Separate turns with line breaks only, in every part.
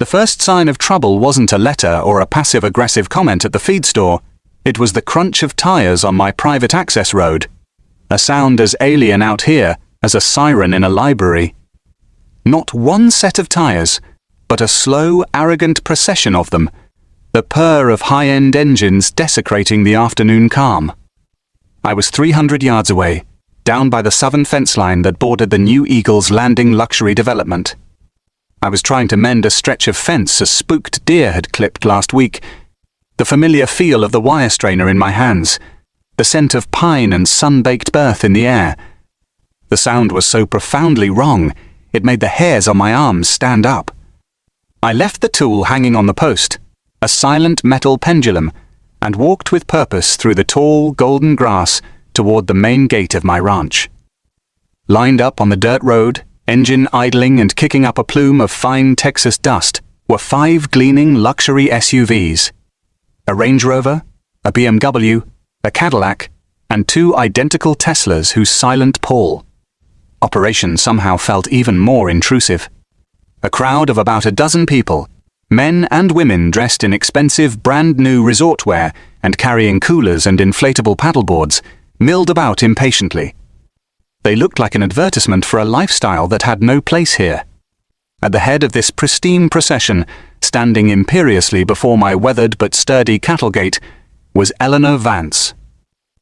The first sign of trouble wasn't a letter or a passive-aggressive comment at the feed store. It was the crunch of tires on my private access road, a sound as alien out here as a siren in a library. Not one set of tires, but a slow, arrogant procession of them, the purr of high-end engines desecrating the afternoon calm. I was 300 yards away, down by the southern fence line that bordered the new Eagles Landing luxury development. I was trying to mend a stretch of fence a spooked deer had clipped last week, the familiar feel of the wire strainer in my hands, the scent of pine and sun-baked earth in the air. The sound was so profoundly wrong, it made the hairs on my arms stand up. I left the tool hanging on the post, a silent metal pendulum, and walked with purpose through the tall, golden grass toward the main gate of my ranch. Lined up on the dirt road, engine idling and kicking up a plume of fine Texas dust, were 5 gleaming luxury SUVs. A Range Rover, a BMW, a Cadillac, and 2 identical Teslas whose silent pull. Operation somehow felt even more intrusive. A crowd of about a dozen people, men and women dressed in expensive brand-new resort wear and carrying coolers and inflatable paddleboards, milled about impatiently. They looked like an advertisement for a lifestyle that had no place here. At the head of this pristine procession, standing imperiously before my weathered but sturdy cattle gate, was Eleanor Vance.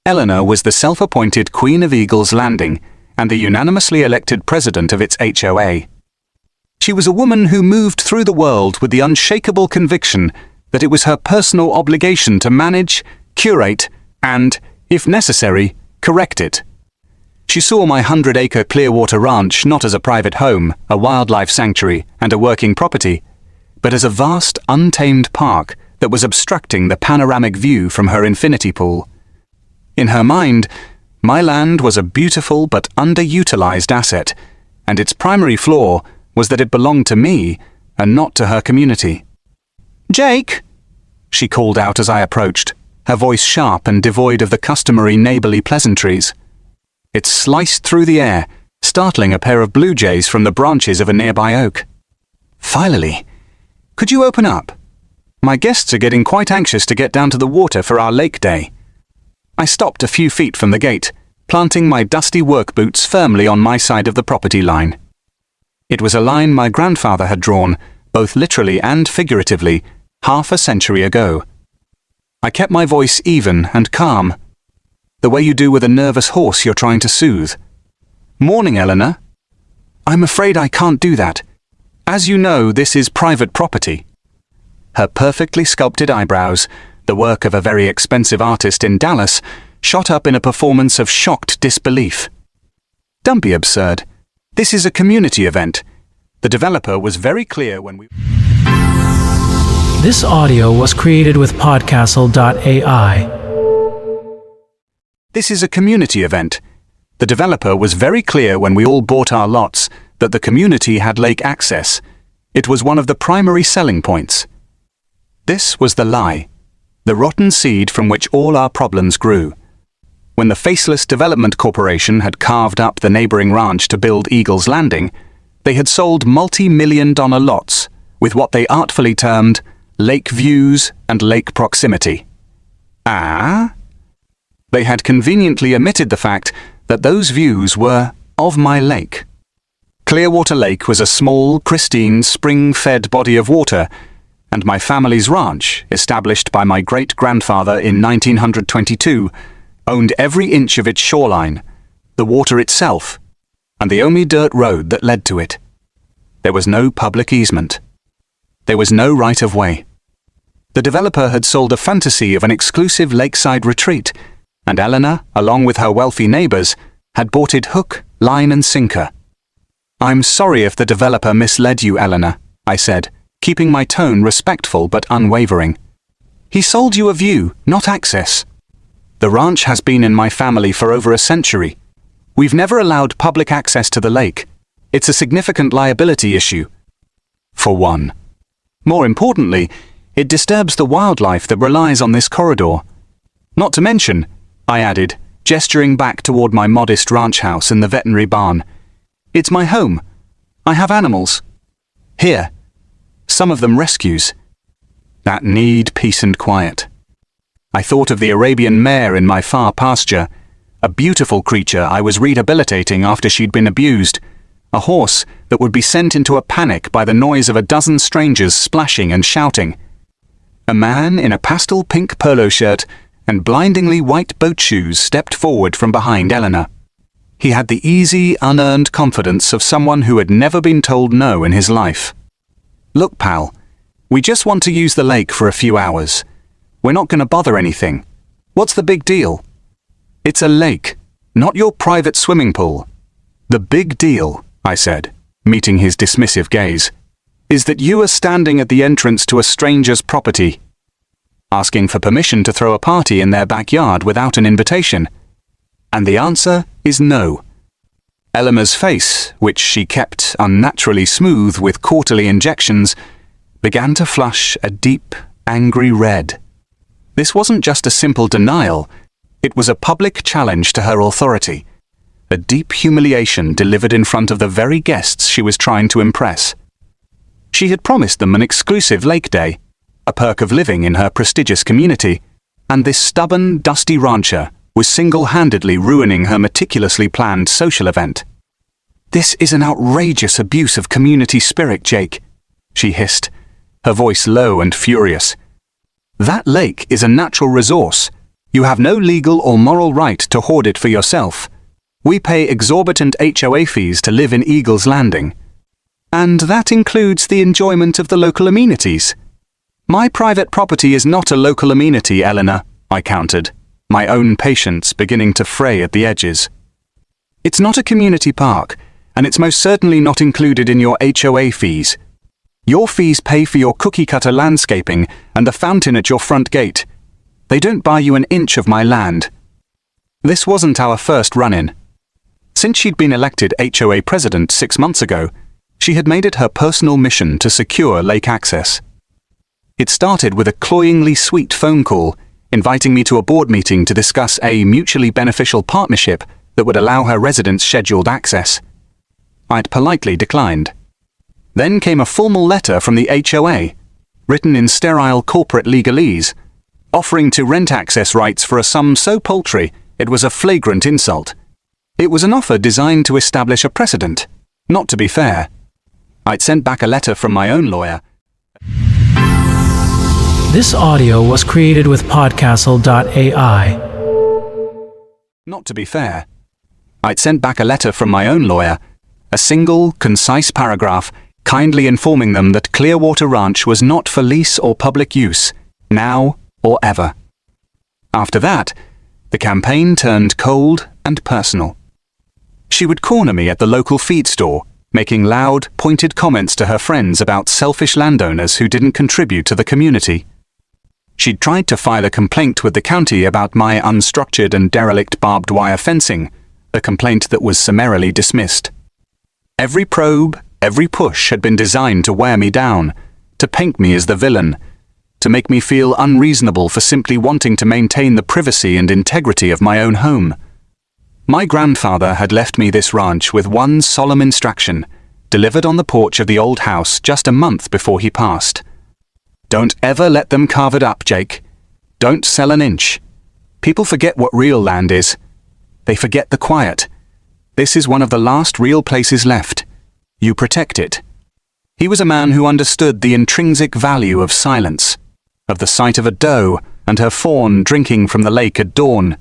Eleanor was the self-appointed Queen of Eagles Landing and the unanimously elected president of its HOA. She was a woman who moved through the world with the unshakable conviction that it was her personal obligation to manage, curate, and, if necessary, correct it. She saw my 100-acre Clearwater ranch not as a private home, a wildlife sanctuary, and a working property, but as a vast, untamed park that was obstructing the panoramic view from her infinity pool. In her mind, my land was a beautiful but underutilized asset, and its primary flaw was that it belonged to me and not to her community. "Jake!" she called out as I approached, her voice sharp and devoid of the customary neighborly pleasantries. It sliced through the air, startling a pair of blue jays from the branches of a nearby oak. "Finally! Could you open up? My guests are getting quite anxious to get down to the water for our lake day." I stopped a few feet from the gate, planting my dusty work boots firmly on my side of the property line. It was a line my grandfather had drawn, both literally and figuratively, half a century ago. I kept my voice even and calm, the way you do with a nervous horse you're trying to soothe. "Morning, Eleanor. I'm afraid I can't do that. As you know, this is private property." Her perfectly sculpted eyebrows, the work of a very expensive artist in Dallas, shot up in a performance of shocked disbelief. "Don't be absurd. This is a community event. The developer was very clear when we..."
This audio was created with Podcastle.ai.
"This is a community event. The developer was very clear when we all bought our lots that the community had lake access. It was one of the primary selling points." This was the lie, the rotten seed from which all our problems grew. When the faceless development corporation had carved up the neighboring ranch to build Eagles Landing, they had sold multi-million-dollar lots with what they artfully termed lake views and lake proximity. Ah? They had conveniently omitted the fact that those views were of my lake. Clearwater Lake was a small, pristine, spring-fed body of water, and my family's ranch, established by my great-grandfather in 1922, owned every inch of its shoreline, the water itself, and the only dirt road that led to it. There was no public easement. There was no right-of-way. The developer had sold a fantasy of an exclusive lakeside retreat, and Eleanor, along with her wealthy neighbors, had bought it hook, line and sinker. "I'm sorry if the developer misled you, Eleanor," I said, keeping my tone respectful but unwavering. "He sold you a view, not access. The ranch has been in my family for over a century. We've never allowed public access to the lake. It's a significant liability issue. For one. More importantly, it disturbs the wildlife that relies on this corridor. Not to mention," I added, gesturing back toward my modest ranch house in the veterinary barn, "it's my home. I have animals. Here. some of them rescues, that need peace and quiet. I thought of the Arabian mare in my far pasture, a beautiful creature I was rehabilitating after she'd been abused, a horse that would be sent into a panic by the noise of a dozen strangers splashing and shouting. A man in a pastel pink polo shirt and blindingly white boat shoes stepped forward from behind Eleanor. He had the easy, unearned confidence of someone who had never been told no in his life. "Look, pal, we just want to use the lake for a few hours. We're not going to bother anything. What's the big deal?" "It's a lake, not your private swimming pool." "The big deal," I said, meeting his dismissive gaze, "is that you are standing at the entrance to a stranger's property, asking for permission to throw a party in their backyard without an invitation. And the answer is no." Eleanor's face, which she kept unnaturally smooth with quarterly injections, began to flush a deep, angry red. This wasn't just a simple denial, it was a public challenge to her authority, a deep humiliation delivered in front of the very guests she was trying to impress. She had promised them an exclusive lake day, a perk of living in her prestigious community, and this stubborn, dusty rancher was single-handedly ruining her meticulously planned social event. "This is an outrageous abuse of community spirit, Jake," she hissed, her voice low and furious. "That lake is a natural resource. You have no legal or moral right to hoard it for yourself. We pay exorbitant HOA fees to live in Eagle's Landing. And that includes the enjoyment of the local amenities." "My private property is not a local amenity, Eleanor," I countered, my own patience beginning to fray at the edges. "It's not a community park, and it's most certainly not included in your HOA fees. Your fees pay for your cookie-cutter landscaping and the fountain at your front gate. They don't buy you an inch of my land." This wasn't our first run-in. Since she'd been elected HOA President 6 months ago, she had made it her personal mission to secure lake access. It started with a cloyingly sweet phone call, inviting me to a board meeting to discuss a mutually beneficial partnership that would allow her residents scheduled access. I'd politely declined. Then came a formal letter from the HOA, written in sterile corporate legalese, offering to rent access rights for a sum so paltry it was a flagrant insult. It was an offer designed to establish a precedent. Not to be fair. I'd sent back a letter from my own lawyer.
This audio was created with Podcastle.ai.
Not to be fair. I'd sent back a letter from my own lawyer, a single, concise paragraph kindly informing them that Clearwater Ranch was not for lease or public use, now or ever. After that, the campaign turned cold and personal. She would corner me at the local feed store, making loud, pointed comments to her friends about selfish landowners who didn't contribute to the community. She'd tried to file a complaint with the county about my unstructured and derelict barbed wire fencing, a complaint that was summarily dismissed. Every probe, every push had been designed to wear me down, to paint me as the villain, to make me feel unreasonable for simply wanting to maintain the privacy and integrity of my own home. My grandfather had left me this ranch with one solemn instruction, delivered on the porch of the old house just a month before he passed. "Don't ever let them carve it up, Jake. Don't sell an inch. People forget what real land is. They forget the quiet. This is one of the last real places left. You protect it." He was a man who understood the intrinsic value of silence, of the sight of a doe and her fawn drinking from the lake at dawn,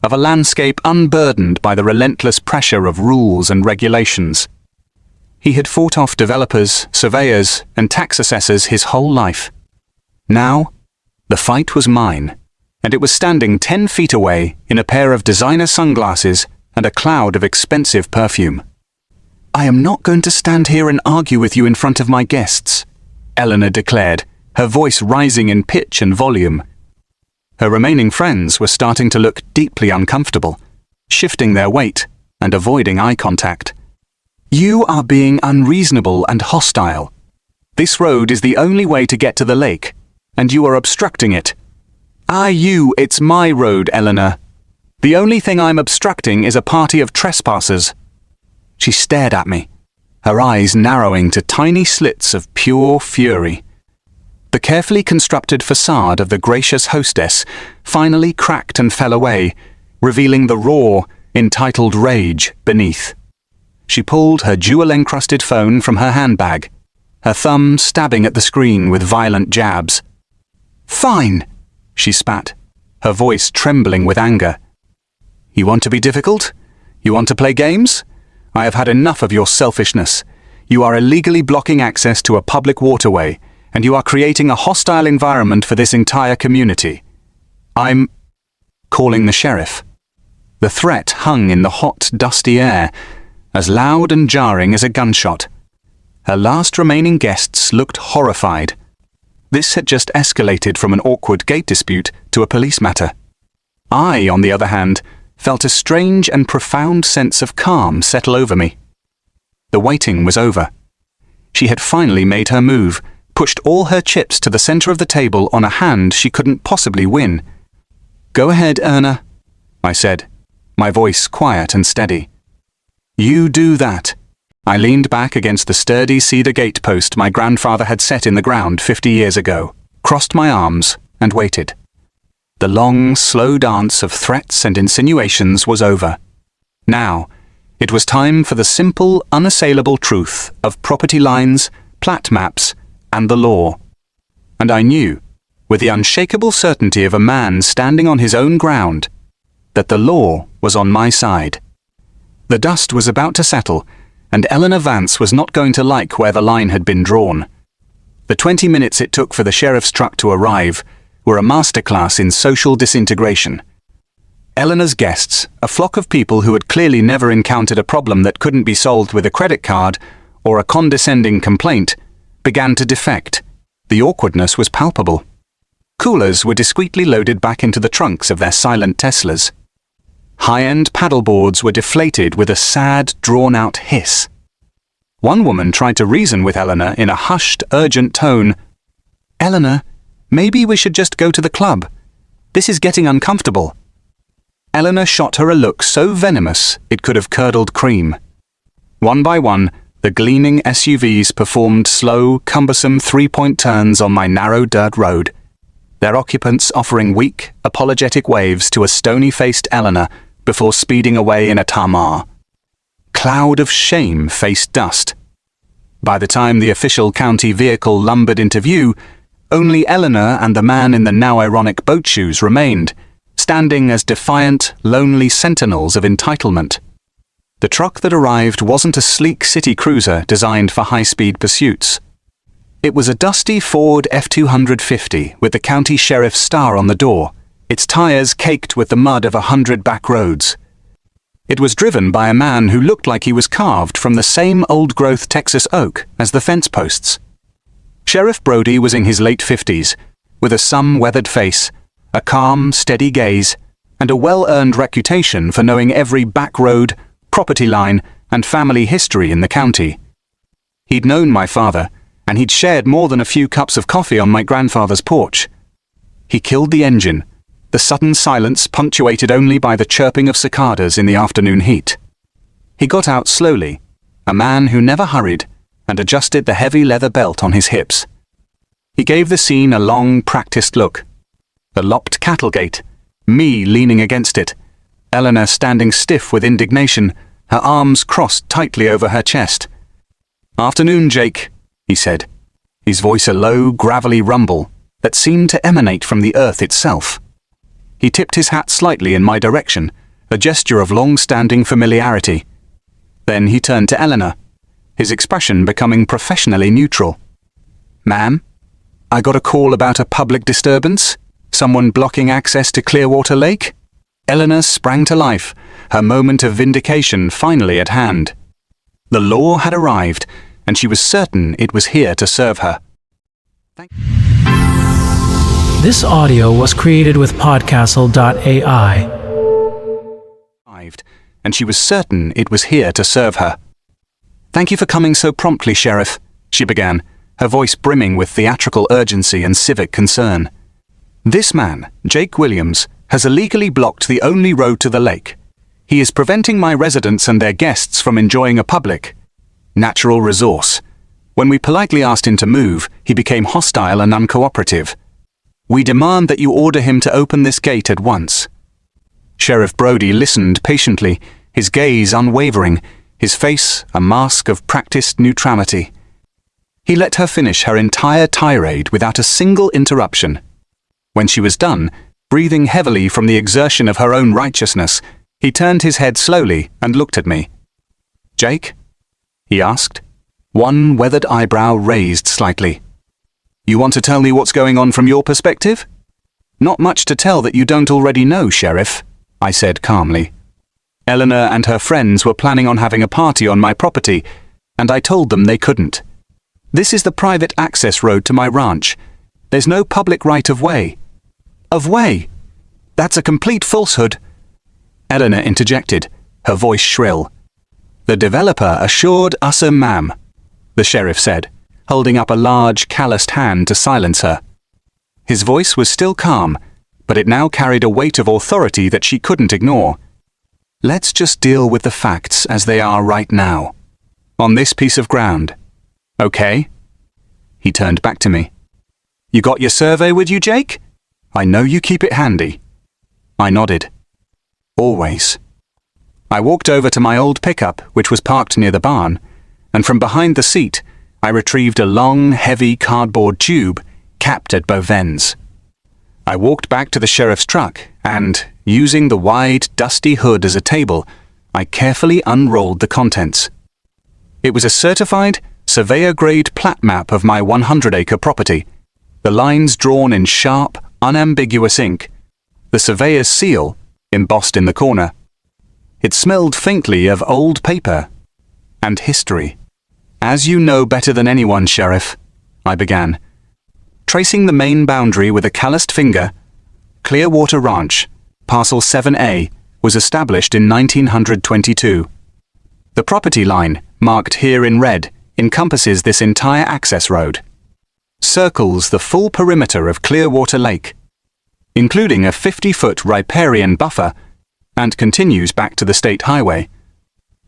of a landscape unburdened by the relentless pressure of rules and regulations. He had fought off developers, surveyors, and tax assessors his whole life. Now, the fight was mine, and it was standing 10 feet away in a pair of designer sunglasses and a cloud of expensive perfume. "I am not going to stand here and argue with you in front of my guests," Eleanor declared, her voice rising in pitch and volume. Her remaining friends were starting to look deeply uncomfortable, shifting their weight and avoiding eye contact. "You are being unreasonable and hostile. This road is the only way to get to the lake, and you are obstructing it." It's my road, Eleanor. The only thing I'm obstructing is a party of trespassers." She stared at me, her eyes narrowing to tiny slits of pure fury. The carefully constructed facade of the gracious hostess finally cracked and fell away, revealing the raw, entitled rage beneath. She pulled her jewel-encrusted phone from her handbag, her thumb stabbing at the screen with violent jabs. "Fine," she spat, her voice trembling with anger. "You want to be difficult? You want to play games? I have had enough of your selfishness. You are illegally blocking access to a public waterway, and you are creating a hostile environment for this entire community. I'm calling the sheriff." The threat hung in the hot, dusty air, as loud and jarring as a gunshot. Her last remaining guests looked horrified. This had just escalated from an awkward gate dispute to a police matter. I, on the other hand, felt a strange and profound sense of calm settle over me. The waiting was over. She had finally made her move, pushed all her chips to the center of the table on a hand she couldn't possibly win. "Go ahead, Erna," I said, my voice quiet and steady. "You do that." I leaned back against the sturdy cedar gate post my grandfather had set in the ground 50 years ago, crossed my arms, and waited. The long, slow dance of threats and insinuations was over. Now, it was time for the simple, unassailable truth of property lines, plat maps, and the law. And I knew, with the unshakable certainty of a man standing on his own ground, that the law was on my side. The dust was about to settle, and Eleanor Vance was not going to like where the line had been drawn. The 20 minutes it took for the sheriff's truck to arrive were a masterclass in social disintegration. Eleanor's guests, a flock of people who had clearly never encountered a problem that couldn't be solved with a credit card or a condescending complaint, began to defect. The awkwardness was palpable. Coolers were discreetly loaded back into the trunks of their silent Teslas. High-end paddleboards were deflated with a sad, drawn-out hiss. One woman tried to reason with Eleanor in a hushed, urgent tone. "Eleanor, maybe we should just go to the club. This is getting uncomfortable." Eleanor shot her a look so venomous it could have curdled cream. One by one, the gleaming SUVs performed slow, cumbersome three-point turns on my narrow dirt road, their occupants offering weak, apologetic waves to a stony-faced Eleanor before speeding away in a Tamar. Cloud of shame faced dust. By the time the official county vehicle lumbered into view, only Eleanor and the man in the now ironic boat shoes remained, standing as defiant, lonely sentinels of entitlement. The truck that arrived wasn't a sleek city cruiser designed for high-speed pursuits. It was a dusty Ford F-250 with the county sheriff's star on the door, its tires caked with the mud of 100 back roads. It was driven by a man who looked like he was carved from the same old-growth Texas oak as the fence posts. Sheriff Brody was in his late 50s, with a some-weathered face, a calm, steady gaze, and a well-earned reputation for knowing every back road, property line, and family history in the county. He'd known my father, and he'd shared more than a few cups of coffee on my grandfather's porch. He killed the engine, the sudden silence punctuated only by the chirping of cicadas in the afternoon heat. He got out slowly, a man who never hurried, and adjusted the heavy leather belt on his hips. He gave the scene a long, practiced look. The lopped cattle gate, me leaning against it, Eleanor standing stiff with indignation, her arms crossed tightly over her chest. "Afternoon, Jake," he said, his voice a low, gravelly rumble that seemed to emanate from the earth itself. He tipped his hat slightly in my direction, a gesture of long-standing familiarity. Then he turned to Eleanor, his expression becoming professionally neutral. "Ma'am, I got a call about a public disturbance? Someone blocking access to Clearwater Lake?" Eleanor sprang to life, her moment of vindication finally at hand. The law had arrived, and she was certain it was here to serve her.
This audio was created with Podcastle.ai.
And she was certain it was here to serve her. "Thank you for coming so promptly, Sheriff," she began, her voice brimming with theatrical urgency and civic concern. "This man, Jake Williams, has illegally blocked the only road to the lake. He is preventing my residents and their guests from enjoying a public natural resource. When we politely asked him to move, he became hostile and uncooperative. "We demand that you order him to open this gate at once." Sheriff Brody listened patiently, his gaze unwavering, his face a mask of practiced neutrality. He let her finish her entire tirade without a single interruption. When she was done, breathing heavily from the exertion of her own righteousness, he turned his head slowly and looked at me. "Jake?" he asked, one weathered eyebrow raised slightly. "You want to tell me what's going on from your perspective?" "Not much to tell that you don't already know, Sheriff," I said calmly. "Eleanor and her friends were planning on having a party on my property, and I told them they couldn't. This is the private access road to my ranch. There's no public right-of-way." "Of way? That's a complete falsehood." Eleanor interjected, her voice shrill. "The developer assured us, ma'am," the sheriff said, holding up a large, calloused hand to silence her. His voice was still calm, but it now carried a weight of authority that she couldn't ignore. "Let's just deal with the facts as they are right now. On this piece of ground. Okay?" He turned back to me. "You got your survey with you, Jake? I know you keep it handy." I nodded. "Always." I walked over to my old pickup, which was parked near the barn, and from behind the seat, I retrieved a long, heavy cardboard tube capped at both ends. I walked back to the sheriff's truck and, using the wide, dusty hood as a table, I carefully unrolled the contents. It was a certified, surveyor-grade plat map of my 100-acre property, the lines drawn in sharp, unambiguous ink, the surveyor's seal embossed in the corner. It smelled faintly of old paper and history. "As you know better than anyone, Sheriff," I began, tracing the main boundary with a calloused finger, Clearwater Ranch, Parcel 7A, was established in 1922. The property line, marked here in red, encompasses this entire access road, circles the full perimeter of Clearwater Lake, including a 50-foot riparian buffer, and continues back to the state highway.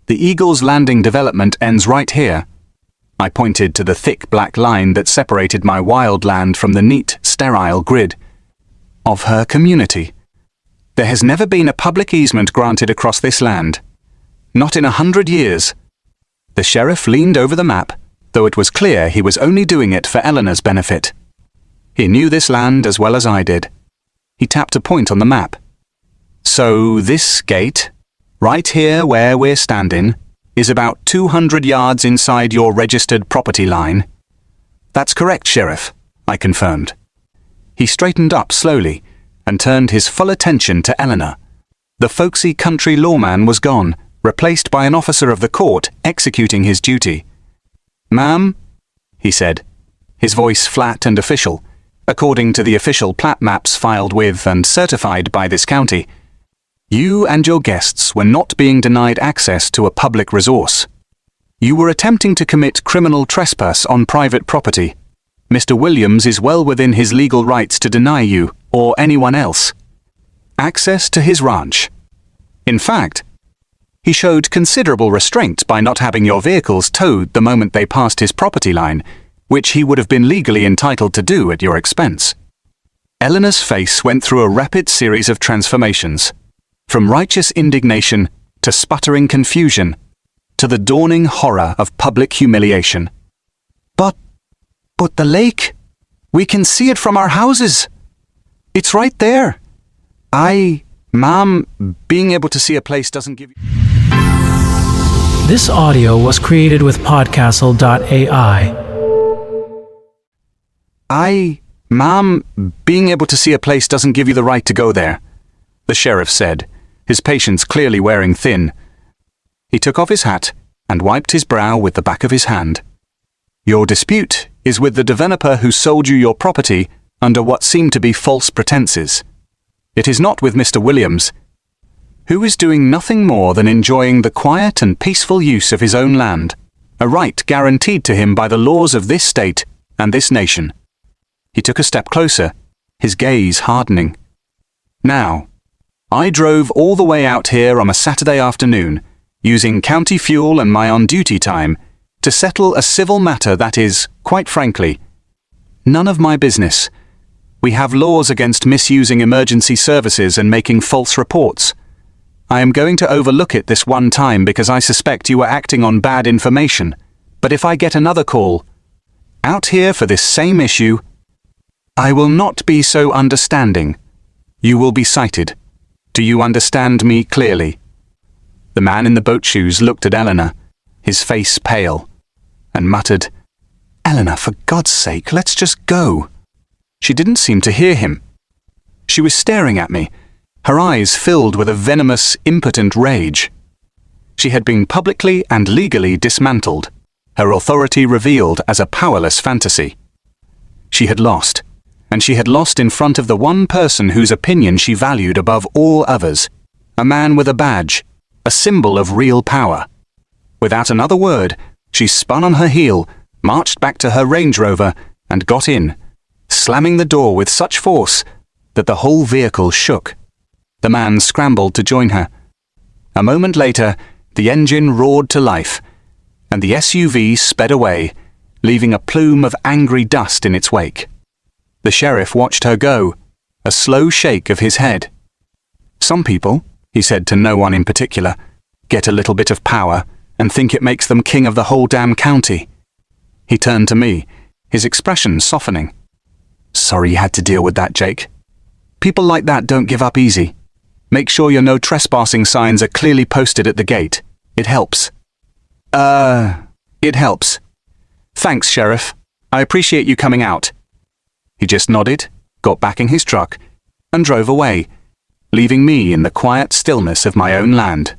The Eagles Landing development ends right here. I pointed to the thick black line that separated my wild land from the neat, sterile grid of her community. There has never been a public easement granted across this land. Not in 100 years. The sheriff leaned over the map, though it was clear he was only doing it for Eleanor's benefit. He knew this land as well as I did. He tapped a point on the map. "So this gate, right here where we're standing, is about 200 yards inside your registered property line?" "That's correct, Sheriff," I confirmed. He straightened up slowly and turned his full attention to Eleanor. The folksy country lawman was gone, replaced by an officer of the court executing his duty. "Ma'am," he said, his voice flat and official, according to the official plat maps filed with and certified by this county, "you and your guests were not being denied access to a public resource. You were attempting to commit criminal trespass on private property. Mr. Williams is well within his legal rights to deny you, or anyone else, access to his ranch. In fact, he showed considerable restraint by not having your vehicles towed the moment they passed his property line, which he would have been legally entitled to do at your expense." Eleanor's face went through a rapid series of transformations, from righteous indignation to sputtering confusion, to the dawning horror of public humiliation. But the lake, we can see it from our houses. It's right there. Ma'am, being able to see a place doesn't give you...
This audio was created with podcastle.ai.
Ma'am, being able to see a place doesn't give you the right to go there, the sheriff said, his patience clearly wearing thin. He took off his hat and wiped his brow with the back of his hand. "Your dispute is with the developer who sold you your property under what seem to be false pretenses. It is not with Mr. Williams, who is doing nothing more than enjoying the quiet and peaceful use of his own land, a right guaranteed to him by the laws of this state and this nation." He took a step closer, his gaze hardening. "Now, I drove all the way out here on a Saturday afternoon, using county fuel and my on-duty time, to settle a civil matter that is, quite frankly, none of my business. We have laws against misusing emergency services and making false reports. I am going to overlook it this one time because I suspect you are acting on bad information. But if I get another call, out here for this same issue, I will not be so understanding. You will be cited. Do you understand me clearly? The man in the boat shoes looked at Eleanor, his face pale, and muttered, "Eleanor, for God's sake, let's just go." She didn't seem to hear him. She was staring at me, her eyes filled with a venomous, impotent rage. She had been publicly and legally dismantled, her authority revealed as a powerless fantasy. She had lost, and she had lost in front of the one person whose opinion she valued above all others, a man with a badge, a symbol of real power. Without another word, she spun on her heel, marched back to her Range Rover, and got in, slamming the door with such force that the whole vehicle shook. The man scrambled to join her. A moment later, the engine roared to life, and the SUV sped away, leaving a plume of angry dust in its wake. The sheriff watched her go, a slow shake of his head. "Some people," he said to no one in particular, "get a little bit of power and think it makes them king of the whole damn county." He turned to me, his expression softening. "Sorry you had to deal with that, Jake. People like that don't give up easy. Make sure your no trespassing signs are clearly posted at the gate. It helps." It helps. Thanks, Sheriff. I appreciate you coming out." He just nodded, got back in his truck, and drove away, leaving me in the quiet stillness of my own land.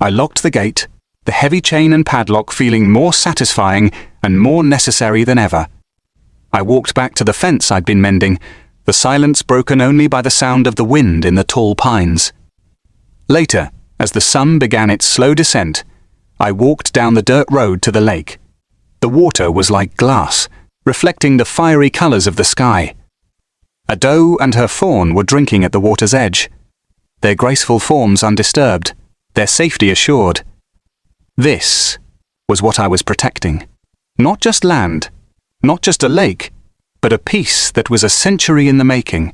I locked the gate, the heavy chain and padlock feeling more satisfying and more necessary than ever. I walked back to the fence I'd been mending, the silence broken only by the sound of the wind in the tall pines. Later, as the sun began its slow descent, I walked down the dirt road to the lake. The water was like glass, reflecting the fiery colors of the sky. A doe and her fawn were drinking at the water's edge, their graceful forms undisturbed, their safety assured. This was what I was protecting. Not just land, not just a lake, but a peace that was a century in the making.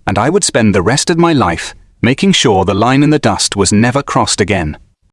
And I would spend the rest of my life making sure the line in the dust was never crossed again.